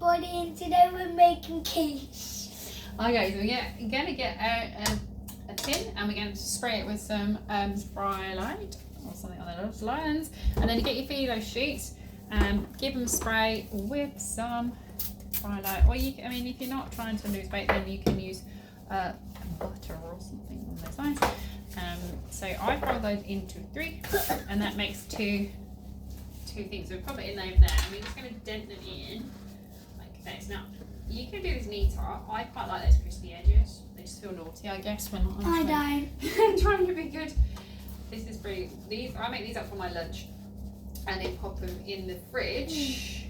everybody, and today we're making quiche. Okay, so you're going to get a tin, and we're going to spray it with some Frylight or something on those lines, and then you get your filo sheets and give them a spray with some Frylight. Or you, I mean, if you're not trying to lose weight, then you can use butter or something on those lines. So I fry those into 3, and that makes two things. So we pop it in there, and we're just going to dent them in like this. Now you can do this neater. I quite like those crispy edges. They just feel naughty, I guess, when I'm trying to be good. This is pretty. I make these up for my lunch, and then pop them in the fridge.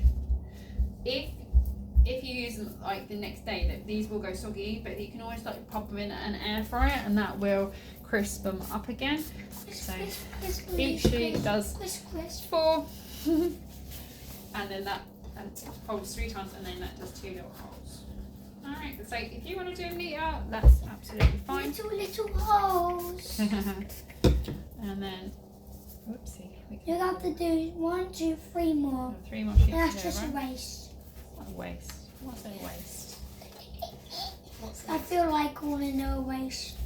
If you use them like the next day, these will go soggy, but you can always like pop them in an air fryer, and that will crisp them up again. So each sheet does 4, and then that folds 3 times, and then that does 2 little holes. Alright, so if you want to do them neater, that's absolutely fine. Little holes. And then, whoopsie. You have to do 1, 2, 3 more. 3 more sheets. That's just a waste. What a waste? What's a waste? I feel like calling it a waste.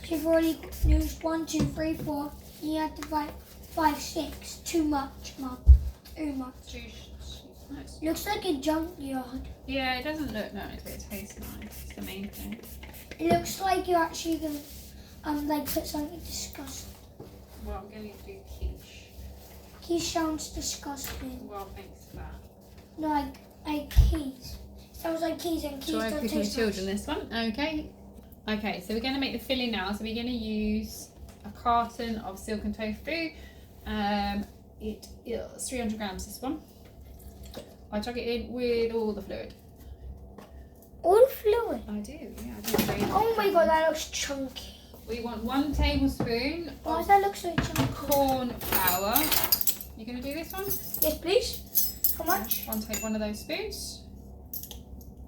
You've already used 1, 2, 3, 4. You have to write 5, 6. Too much, Mum. Too much. Nice. Looks like a junkyard. Yeah, it doesn't look nice, but it tastes nice. It's the main thing. It looks like you're actually gonna like put something disgusting. Well, I'm going to do quiche. Quiche sounds disgusting. Well, thanks for that. No, like keys. Sounds like keys, and keys So I don't cook my taste children nice. this one. Okay, so we're going to make the filling now. So we're going to use a carton of silken tofu. It is 300 grams, this one. I chuck it in with all the fluid. All fluid? I do, yeah. I do. Oh my god, that looks chunky. We want 1 tablespoon Why does of that look so chunky? corn flour. You going to do this one? Yes, please. How much? Take one of those spoons.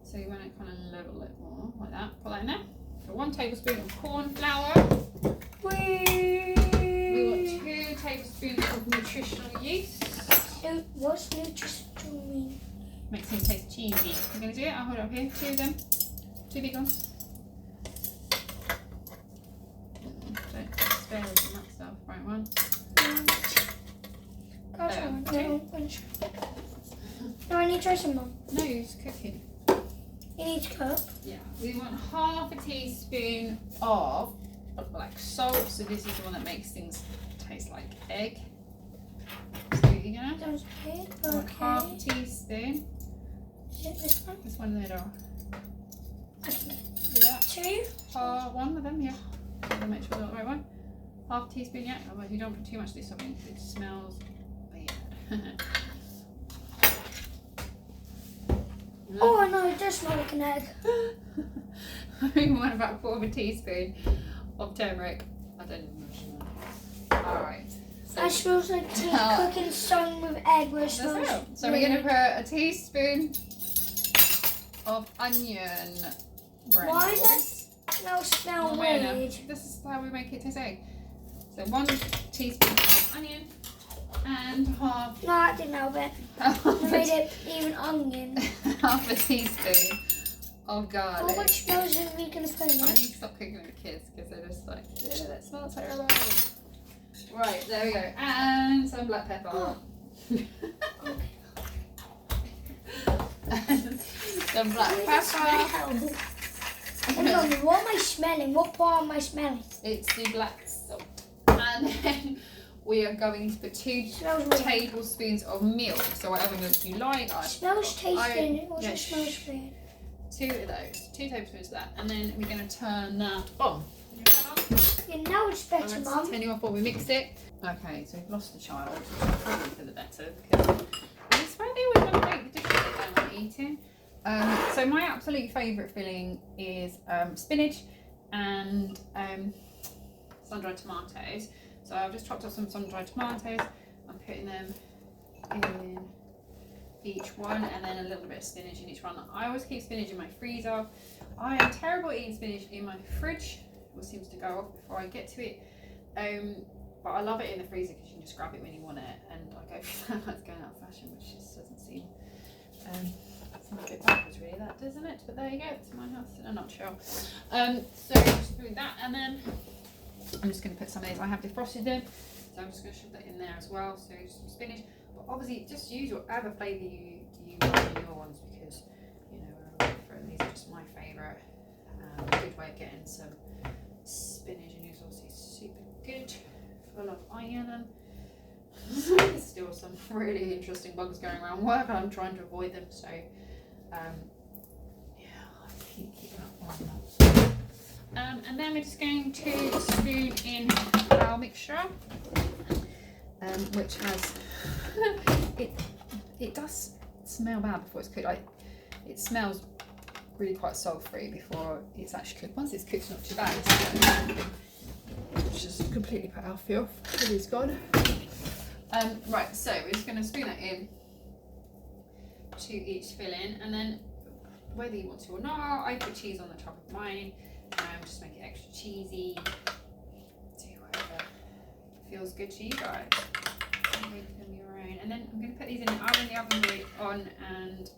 So you want to kind of level it more, like that. Put that in there. So 1 tablespoon of corn flour. We want 2 tablespoons of nutritional yeast. What's nutritional mean? Makes things taste cheesy. I'm going to do it. I'll hold it up here. 2 of them. 2 big ones. Don't spare us on that stuff. Right, 1. No, I need to try some more. No, it's cooking. You need to cook? Yeah. We want half a teaspoon of black salt. So this is the one that makes things taste like egg. So you're going to Sounds good. want half a teaspoon. Is it this one? This one in the middle. Yeah. 2? 1 of them, yeah. I'll make sure I got the right one. Half a teaspoon, yeah. Otherwise you don't put too much of this on it. It smells bad. Oh no, it does smell like an egg. We want about 1/4 teaspoon of turmeric. I don't know. Alright. That smells like cooking song with egg where it smells. So we're going to put a teaspoon of onion granules. Why does that smell weird? This is how we make it taste egg. So 1 teaspoon of onion and half. No, that didn't help it. I made it even onion. Half a teaspoon of garlic. How much smells are we going to put in I it? need to stop cooking with kids because they're just like, ew, that smells terrible. Right, there we go. And some black pepper. And some black pepper. What am I smelling? What part am I smelling? It's the black salt. And then we are going to put 2 tablespoons of milk. So whatever milk you like. It smells tasty. It also smells weird. 2 of those. 2 tablespoons of that. And then we're going to turn that on. Yeah, now it's better, Mum. Turn you off while we mix it. Okay, so we've lost the child, which is probably for the better because it's where they always want to make the dishes that they want eating. So my absolute favourite filling is spinach and sun-dried tomatoes. So I've just chopped up some sun-dried tomatoes. I'm putting them in each one, and then a little bit of spinach in each one. I always keep spinach in my freezer. I am terrible at eating spinach in my fridge. It seems to go off before I get to it. But I love it in the freezer because you can just grab it when you want it, and I go for that. That's going out of fashion, which just doesn't seem Sounds a bit backwards really, that doesn't it? But there you go, it's my house in a nutshell. So just do that, and then I'm just going to put some of these. I have defrosted them, so I'm just going to shove that in there as well. So some spinach, but obviously just use whatever flavour you want in your ones, because you know we're all different. These are just my favourite. Good way of getting some spinach, and it's obviously super good, full of iron. There's still some really interesting bugs going around work, and I'm trying to avoid them. So yeah, I'll keep up on that. And then we're just going to spoon in our mixture, which has it does smell bad before it's cooked. It smells really quite salt-free before it's actually cooked. Once it's cooked, it's not too bad. It's just completely put Alfie off. He's gone. Right, so we're just going to spoon that in to each filling, and then whether you want to or not, I put cheese on the top of mine. Just make it extra cheesy. Do whatever feels good to you guys. Make them your own. And then I'm going to put these in the oven very on, and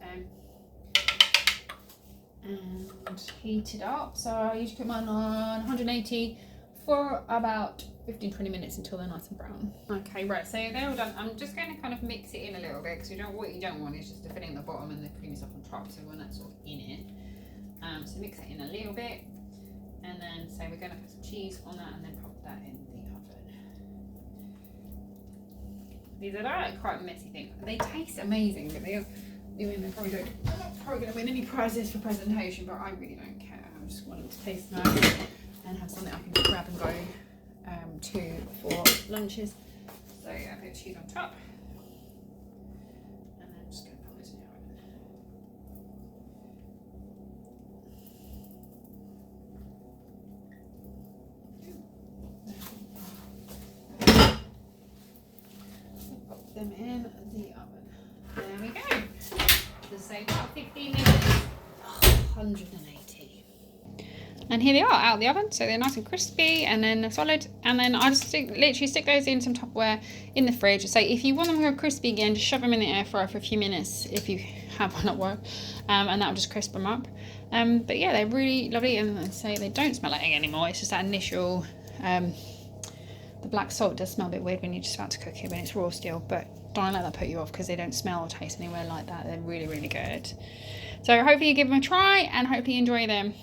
heat it up. So I usually put mine on 180 for about 15-20 minutes until they're nice and brown. Okay, right, so they're all done. I'm just going to kind of mix it in a little bit, because what you don't want is just the filling at the bottom and the creamy stuff on top. So when that's sort of in it, so mix it in a little bit, and then so we're going to put some cheese on that, and then pop that in the oven. These are like quite messy things. They taste amazing, but they're probably not going to win any prizes for presentation, but I really don't care. I just want them to taste nice and have something I can grab and go to for lunches. So yeah, a bit of cheese on top, and then I'm just going to put this in the oven. Pop them in the oven. There we go. Just say about 15 minutes. 180. And here they are out of the oven, so they're nice and crispy and then solid. And then I just literally stick those in some Tupperware in the fridge. So if you want them to go crispy again, just shove them in the air fryer for a few minutes if you have one at work, and that'll just crisp them up. But yeah, they're really lovely, and I say they don't smell like egg anymore. It's just that initial, the black salt does smell a bit weird when you're just about to cook it when it's raw still, but don't let that put you off, because they don't smell or taste anywhere like that. They're really, really good. So hopefully you give them a try, and hopefully you enjoy them.